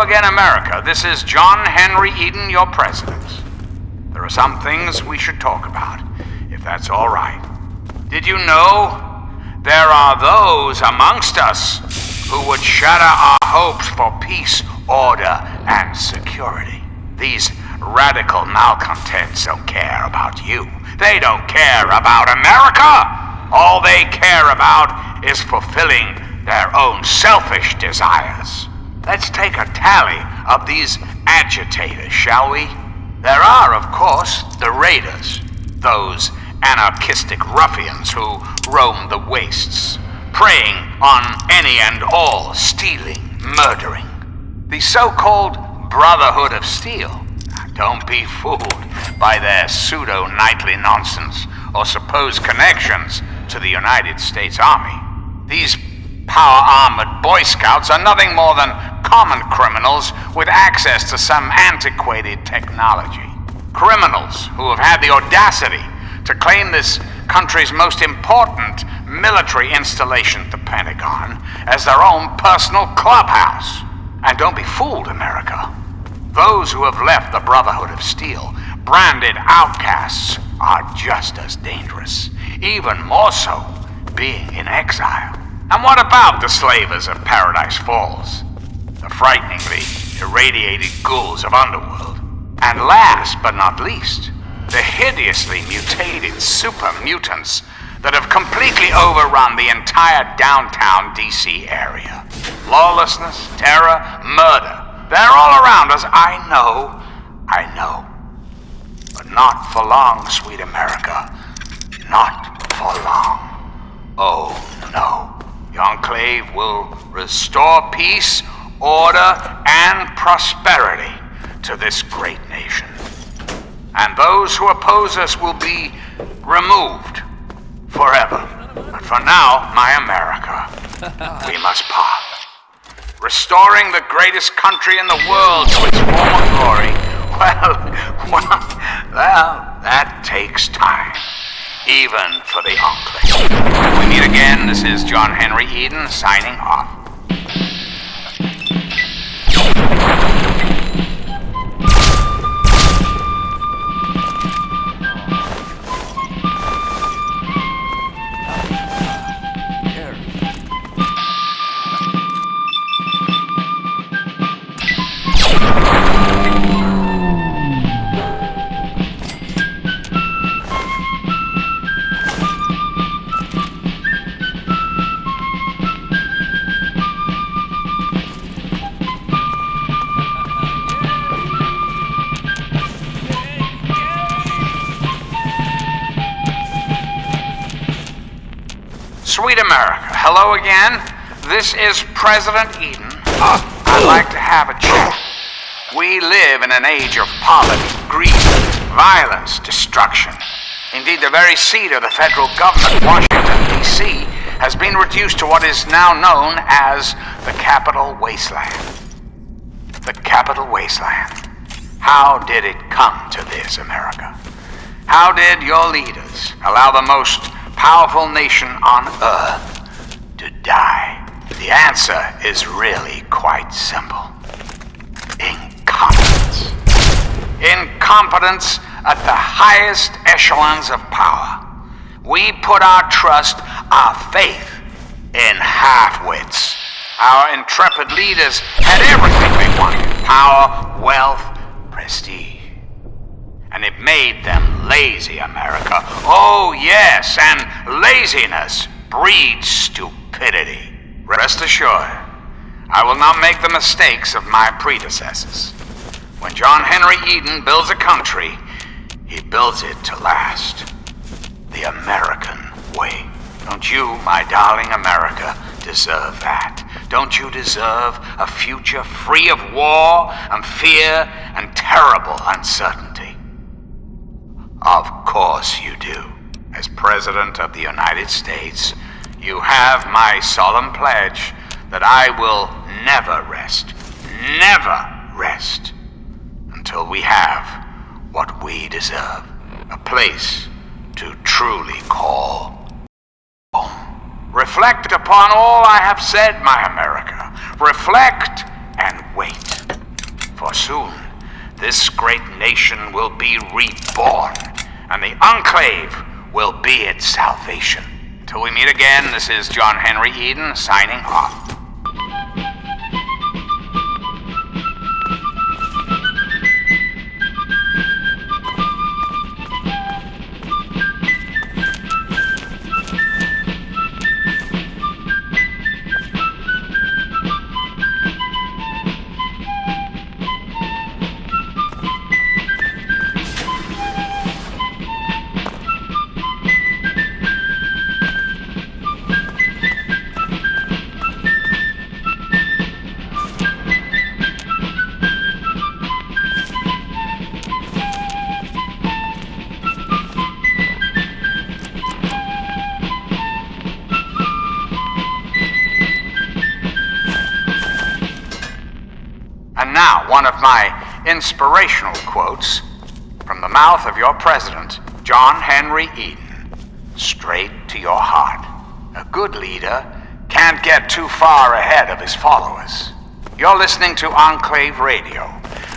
again, America. This is John Henry Eden, your president. There are some things we should talk about, if that's all right. Did you know there are those amongst us who would shatter our hopes for peace, order, and security? These radical malcontents don't care about you. They don't care about America. All they care about is fulfilling their own selfish desires. Let's take a tally of these agitators, shall we? There are, of course, the raiders, those anarchistic ruffians who roam the wastes, preying on any and all, stealing, murdering. The so-called Brotherhood of Steel. Don't be fooled by their pseudo-knightly nonsense or supposed connections to the United States Army. These power-armored Boy Scouts are nothing more than common criminals with access to some antiquated technology. Criminals who have had the audacity to claim this country's most important military installation, the Pentagon, as their own personal clubhouse. And don't be fooled, America. Those who have left the Brotherhood of Steel, branded outcasts, are just as dangerous, even more so being in exile. And what about the slavers of Paradise Falls? The frighteningly irradiated ghouls of Underworld? And last but not least, the hideously mutated super mutants that have completely overrun the entire downtown DC area. Lawlessness, terror, murder. They're all around us. I know. But not for long, sweet America. Not for long. Oh, no. The Enclave will restore peace, order, and prosperity to this great nation. And those who oppose us will be removed forever. But for now, my America, we must part. Restoring the greatest country in the world to its former glory, well, that takes time. Even for the Enclave. When we meet again, this is John Henry Eden signing off. Sweet America, hello again. This is President Eden. I'd like to have a chat. We live in an age of poverty, greed, violence, destruction. Indeed, the very seat of the federal government, Washington, D.C., has been reduced to what is now known as the Capital Wasteland. The Capital Wasteland. How did it come to this, America? How did your leaders allow the most powerful nation on Earth to die? The answer is really quite simple. Incompetence. Incompetence at the highest echelons of power. We put our trust, our faith in half-wits. Our intrepid leaders had everything they wanted: power, wealth, prestige. And it made them lazy, America. Oh, yes, and laziness breeds stupidity. Rest assured, I will not make the mistakes of my predecessors. When John Henry Eden builds a country, he builds it to last. The American way. Don't you, my darling America, deserve that? Don't you deserve a future free of war and fear and terrible uncertainty? Of course you do. As President of the United States, you have my solemn pledge that I will never rest until we have what we deserve. A place to truly call home. Reflect upon all I have said, my America. Reflect and wait. For soon, this great nation will be reborn, and the Enclave will be its salvation. Until we meet again, this is John Henry Eden, signing off. And now, one of my inspirational quotes from the mouth of your president, John Henry Eden, straight to your heart. A good leader can't get too far ahead of his followers. You're listening to Enclave Radio.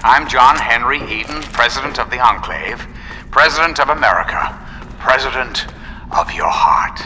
I'm John Henry Eden, president of the Enclave, president of America, president of your heart.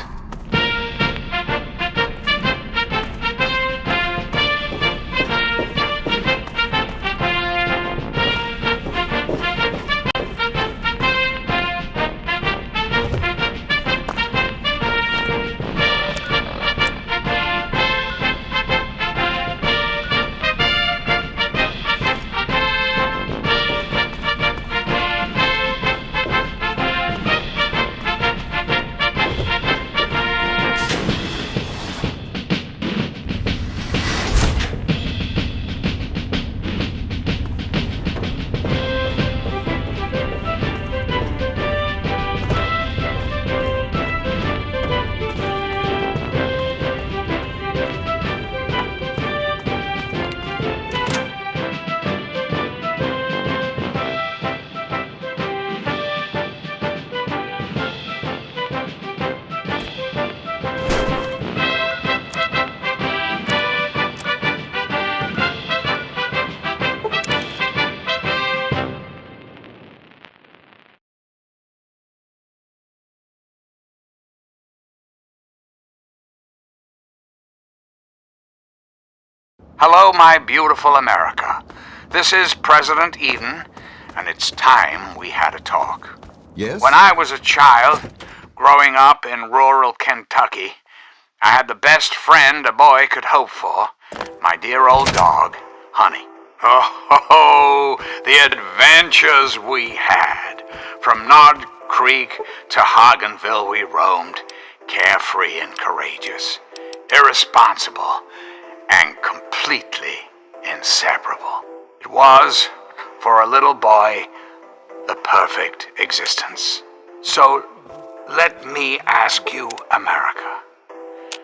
Hello, my beautiful America. This is President Eden, and it's time we had a talk. Yes? When I was a child, growing up in rural Kentucky, I had the best friend a boy could hope for, my dear old dog, Honey. Oh, the adventures we had. From Nod Creek to Hagenville we roamed, carefree and courageous, irresponsible, and completely inseparable. It was, for a little boy, the perfect existence. So, let me ask you, America,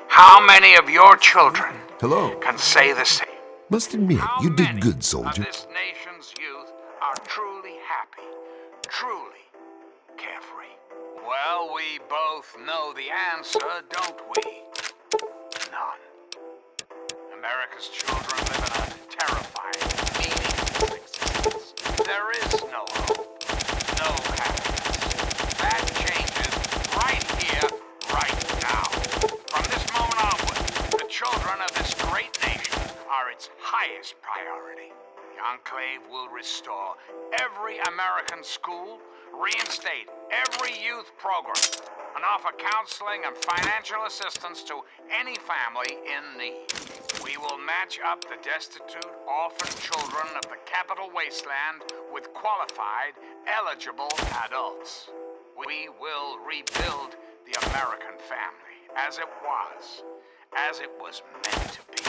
how many of your children Hello. can say the same? Must admit, How you did many good, of soldier. this nation's youth are truly happy, truly carefree? Well, we both know the answer, don't we? None. America's children live in a terrifying, meaningless existence. There is no hope, no happiness. That changes right here, right now. From this moment onward, the children of this great nation are its highest priority. The Enclave will restore every American school, reinstate every youth program, and offer counseling and financial assistance to any family in need. We will match up the destitute, orphan children of the capital wasteland with qualified, eligible adults. We will rebuild the American family as it was meant to be.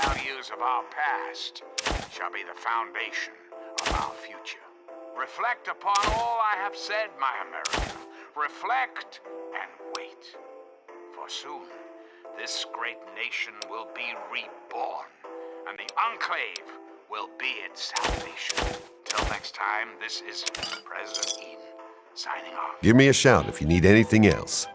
Values of our past shall be the foundation of our future. Reflect upon all I have said, my America. Reflect and wait. For soon, this great nation will be reborn, and the Enclave will be its salvation. Till next time, this is President Eden, signing off. Give me a shout if you need anything else.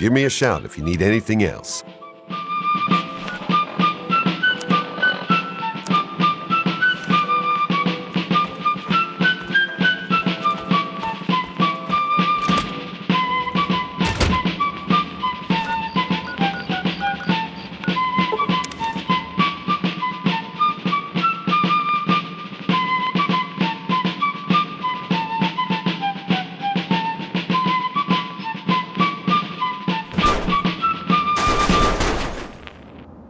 Give me a shout if you need anything else.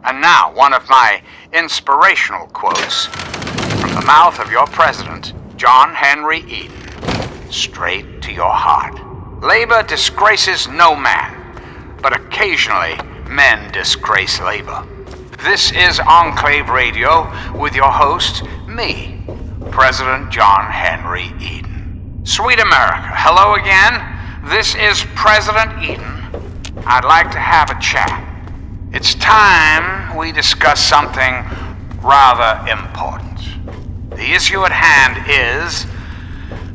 And now, one of my inspirational quotes from the mouth of your president, John Henry Eden, straight to your heart. Labor disgraces no man, but occasionally men disgrace labor. This is Enclave Radio with your host, me, President John Henry Eden. Sweet America, hello again. This is President Eden. I'd like to have a chat. It's time we discuss something rather important. The issue at hand is,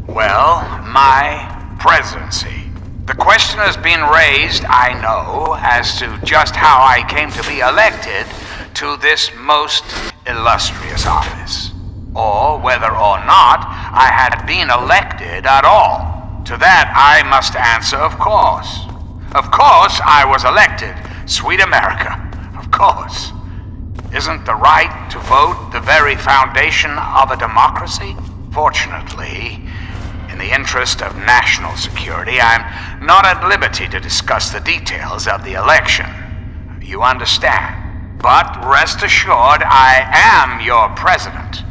well, my presidency. The question has been raised, I know, as to just how I came to be elected to this most illustrious office, or whether or not I had been elected at all. To that I must answer, of course. Of course I was elected. Sweet America, of course. Isn't the right to vote the very foundation of a democracy? Fortunately, in the interest of national security, I'm not at liberty to discuss the details of the election. You understand? But rest assured, I am your president,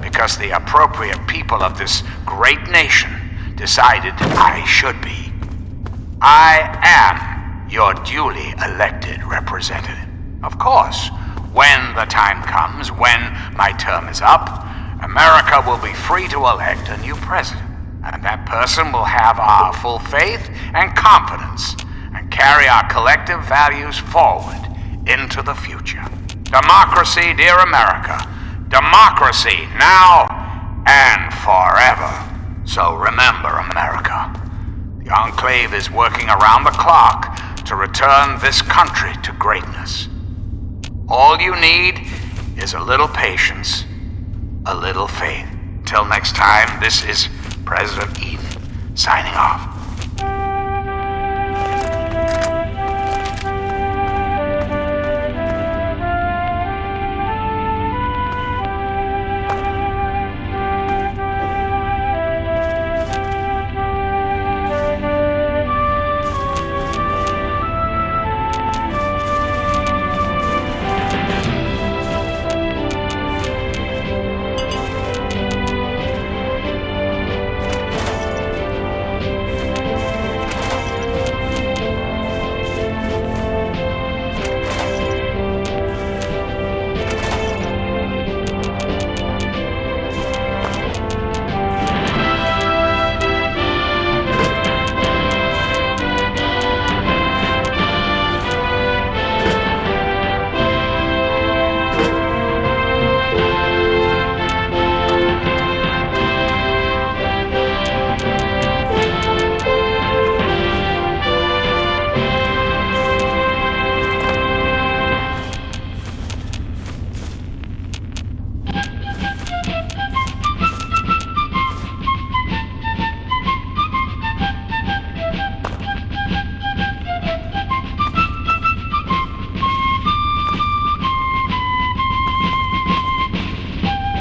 because the appropriate people of this great nation decided I should be. I am your duly elected representative. Of course, when the time comes, when my term is up, America will be free to elect a new president, and that person will have our full faith and confidence and carry our collective values forward into the future. Democracy, dear America. Democracy now and forever. So remember, America, the Enclave is working around the clock to return this country to greatness. All you need is a little patience, a little faith. Till next time, this is President Eden, signing off.